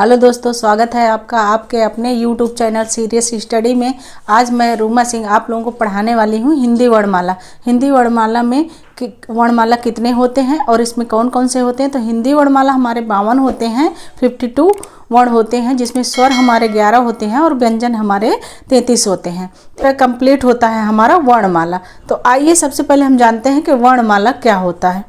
Hello दोस्तों, स्वागत है आपका आपके अपने YouTube चैनल सीरियस स्टडी में। आज मैं रूमा सिंह आप लोगों को पढ़ाने वाली हूँ हिंदी वर्णमाला। हिंदी वर्णमाला में वर्णमाला कितने होते हैं और इसमें कौन कौन से होते हैं। तो हिंदी वर्णमाला हमारे 52 होते हैं, 52 वर्ण होते हैं, जिसमें स्वर हमारे 11 होते हैं और व्यंजन हमारे 33 होते हैं। तो कंप्लीट होता है हमारा वर्णमाला। तो आइए सबसे पहले हम जानते हैं कि वर्णमाला क्या होता है।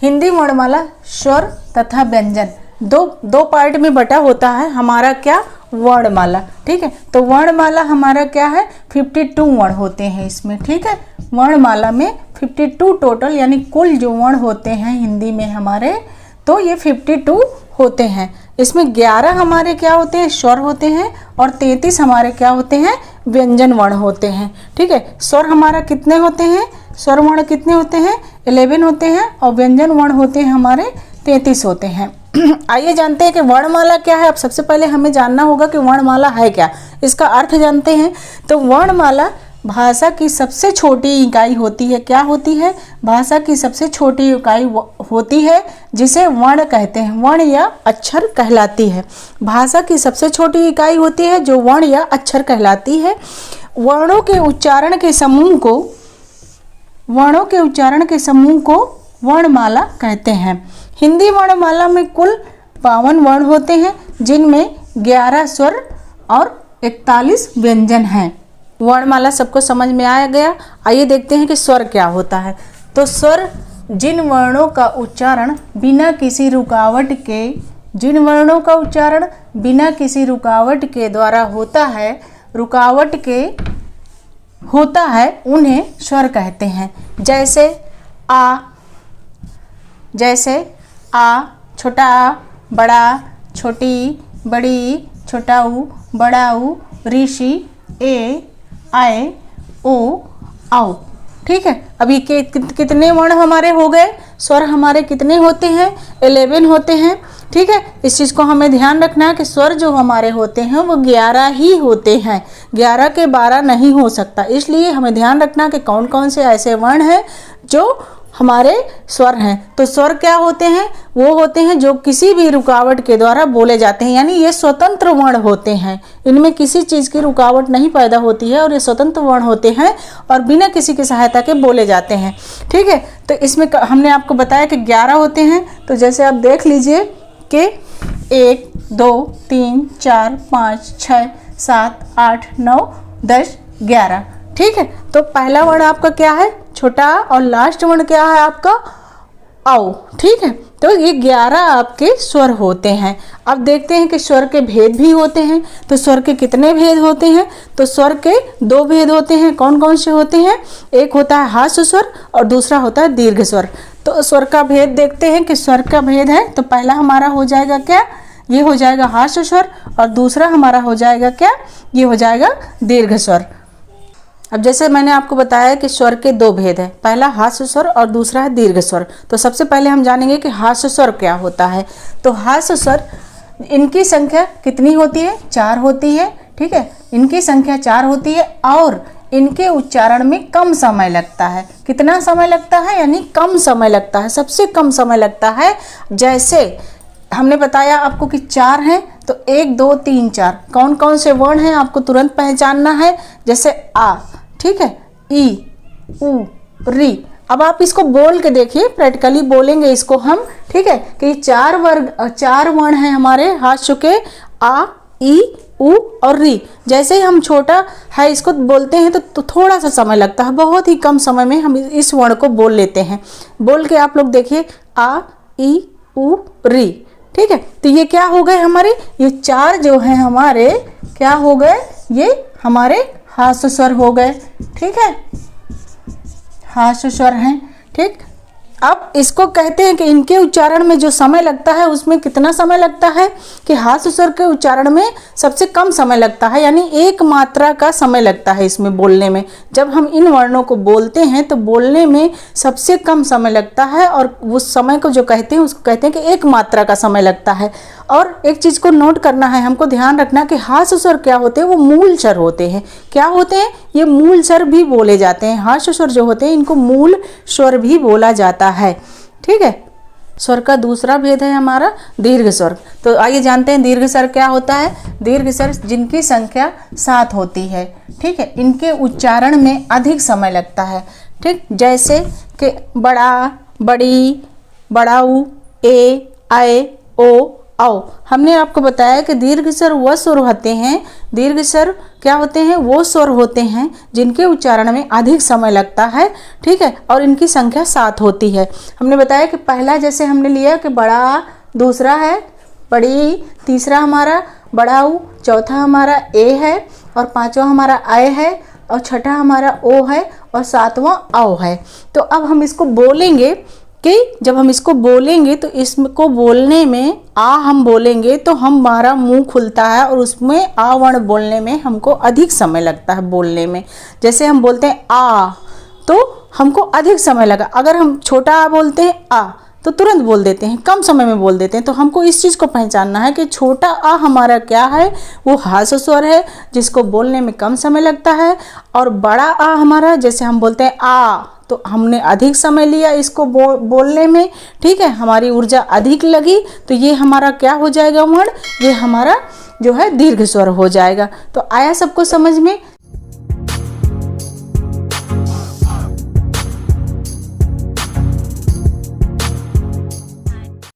हिंदी वर्णमाला स्वर तथा व्यंजन दो पार्ट में बटा होता है हमारा क्या वर्णमाला। ठीक है, तो वर्णमाला हमारा क्या है 52 वर्ण होते हैं इसमें। ठीक है, वर्णमाला में 52 टोटल यानी कुल जो वर्ण होते हैं हिंदी में हमारे, तो ये 52 होते हैं। इसमें 11 हमारे क्या होते हैं स्वर होते हैं और 33 हमारे क्या होते हैं व्यंजन वर्ण होते हैं। ठीक है, स्वर हमारा कितने होते हैं, स्वर वर्ण कितने होते हैं 11 होते हैं और व्यंजन वर्ण होते हैं हमारे 33 होते हैं। आइए जानते हैं कि वर्णमाला क्या है। अब सबसे पहले हमें जानना होगा कि वर्णमाला है क्या, इसका अर्थ जानते हैं। तो वर्णमाला भाषा की सबसे छोटी इकाई होती है। क्या होती है? भाषा की सबसे छोटी इकाई होती है जिसे वर्ण कहते हैं, वर्ण या अक्षर कहलाती है। भाषा की सबसे छोटी इकाई होती है जो वर्ण या अक्षर कहलाती है। वर्णों के उच्चारण के समूह को वर्णमाला कहते हैं। हिंदी वर्णमाला में कुल 52 वर्ण होते हैं, जिनमें 11 स्वर और 41 व्यंजन हैं। वर्णमाला सबको समझ में आ गया। आइए देखते हैं कि स्वर क्या होता है। तो स्वर जिन वर्णों का उच्चारण बिना किसी रुकावट के द्वारा होता है उन्हें स्वर कहते हैं। जैसे आ, छोटा आ, बड़ा, छोटी, बड़ी, छोटा ऊ, बड़ा ऊ, ऋषि, ए, आए, ओ, आओ। ठीक है, अभी के कितने वर्ण हमारे हो गए, स्वर हमारे कितने होते हैं 11 होते हैं। ठीक है, इस चीज़ को हमें ध्यान रखना है कि स्वर जो हमारे होते हैं वो 11 ही होते हैं, 11 के 12 नहीं हो सकता। इसलिए हमें ध्यान रखना कि कौन कौन से ऐसे वर्ण हैं जो हमारे स्वर हैं। तो स्वर क्या होते हैं? वो होते हैं जो किसी भी रुकावट के द्वारा बोले जाते हैं, यानी ये स्वतंत्र वर्ण होते हैं। इनमें किसी चीज़ की रुकावट नहीं पैदा होती है और ये स्वतंत्र वर्ण होते हैं और बिना किसी की सहायता के बोले जाते हैं। ठीक है, तो इसमें हमने आपको बताया कि 11 होते हैं। तो जैसे आप देख लीजिए कि 1 2 3 4 5 6 7 8 9 10 11। ठीक है, तो पहला वर्ण आपका क्या है छोटा और लास्ट वर्ण क्या है आपका आओ। ठीक है, तो ये 11 आपके स्वर होते हैं। अब देखते हैं कि स्वर के भेद भी होते हैं। तो स्वर के कितने भेद होते हैं? तो स्वर के 2 भेद होते हैं। कौन कौन से होते हैं? एक होता है हास्य स्वर और दूसरा होता है दीर्घ स्वर। तो स्वर का भेद देखते हैं कि स्वर का भेद है। तो पहला हमारा हो जाएगा क्या, ये हो जाएगा हास्य स्वर और दूसरा हमारा हो जाएगा क्या, ये हो जाएगा दीर्घ स्वर। अब जैसे मैंने आपको बताया कि स्वर के 2 भेद है, पहला हास्य स्वर और दूसरा है दीर्घ स्वर। तो सबसे पहले हम जानेंगे कि हास्य स्वर क्या होता है। तो हास्य स्वर इनकी संख्या कितनी होती है? 4 होती है। ठीक है, इनकी संख्या 4 होती है और इनके उच्चारण में कम समय लगता है। कितना समय लगता है? यानी कम समय लगता है, सबसे कम समय लगता है। जैसे हमने बताया आपको कि 4 हैं, तो 1 2 3 4 कौन कौन से वर्ण हैं आपको तुरंत पहचानना है। जैसे आ, ठीक है, ई, उ, री। अब आप इसको बोल के देखिए, प्रैक्टिकली बोलेंगे इसको हम। ठीक है, कि 4 वर्ण हैं हमारे हास्य के, आ, ई, उ और री। जैसे ही हम छोटा है इसको बोलते हैं तो थोड़ा सा समय लगता है, बहुत ही कम समय में हम इस वर्ण को बोल लेते हैं। बोल के आप लोग देखिए आ, ई, उ, री। ठीक है, तो ये क्या हो गए हमारे, ये 4 जो हैं हमारे क्या हो गए, ये हमारे हास्य स्वर हो गए। ठीक है, हास्य स्वर हैं। ठीक, अब इसको कहते हैं कि इनके उच्चारण में जो समय लगता है उसमें कितना समय लगता है कि हास्य स्वर के उच्चारण में सबसे कम समय लगता है, यानी 1 मात्रा का समय लगता है इसमें बोलने में। जब हम इन वर्णों को बोलते हैं तो बोलने में सबसे कम समय लगता है और उस समय को जो कहते हैं उसको कहते हैं कि 1 मात्रा का समय लगता है। और एक चीज़ को नोट करना है, हमको ध्यान रखना कि हास्य स्वर क्या होते हैं, वो मूल स्वर होते हैं। क्या होते हैं? ये मूल स्वर भी बोले जाते हैं। हास्य स्वर जो होते हैं इनको मूल स्वर भी बोला जाता है। ठीक है, स्वर का दूसरा भेद है हमारा दीर्घ स्वर। तो आइए जानते हैं दीर्घ स्वर क्या होता है। दीर्घ स्वर जिनकी संख्या 7 होती है, ठीक है, इनके उच्चारण में अधिक समय लगता है, ठीक, जैसे कि बड़ा, बड़ी, बड़ाऊ, ए, आए, ओ, आओ। हमने आपको बताया कि दीर्घ स्वर वह स्वर होते हैं, दीर्घ स्वर क्या होते हैं, वो स्वर होते हैं जिनके उच्चारण में अधिक समय लगता है, ठीक है, और इनकी संख्या 7 होती है। हमने बताया कि पहला जैसे हमने लिया कि बड़ा, दूसरा है बड़ी, तीसरा हमारा बड़ाऊ, चौथा हमारा ए है, और पांचवा हमारा आए है, और छठा हमारा ओ है, और सातवां आओ है। तो अब हम इसको बोलेंगे कि जब हम इसको बोलेंगे तो इसको बोलने में हम बोलेंगे तो हमारा मुंह खुलता है और उसमें आ वर्ण बोलने में हमको अधिक समय लगता है बोलने में। जैसे हम बोलते हैं आ तो हमको अधिक समय लगा, अगर हम छोटा आ बोलते हैं आ तो तुरंत बोल देते हैं, कम समय में बोल देते हैं। तो हमको इस चीज़ को पहचानना है कि छोटा आ हमारा क्या है, वो हास्य स्वर है जिसको बोलने में कम समय लगता है, और बड़ा आ हमारा जैसे हम बोलते हैं आ तो हमने अधिक समय लिया इसको बोलने में, ठीक है, हमारी ऊर्जा अधिक लगी, तो ये हमारा क्या हो जाएगा वर्ण, ये हमारा जो है दीर्घ स्वर हो जाएगा। तो आया सबको समझ में।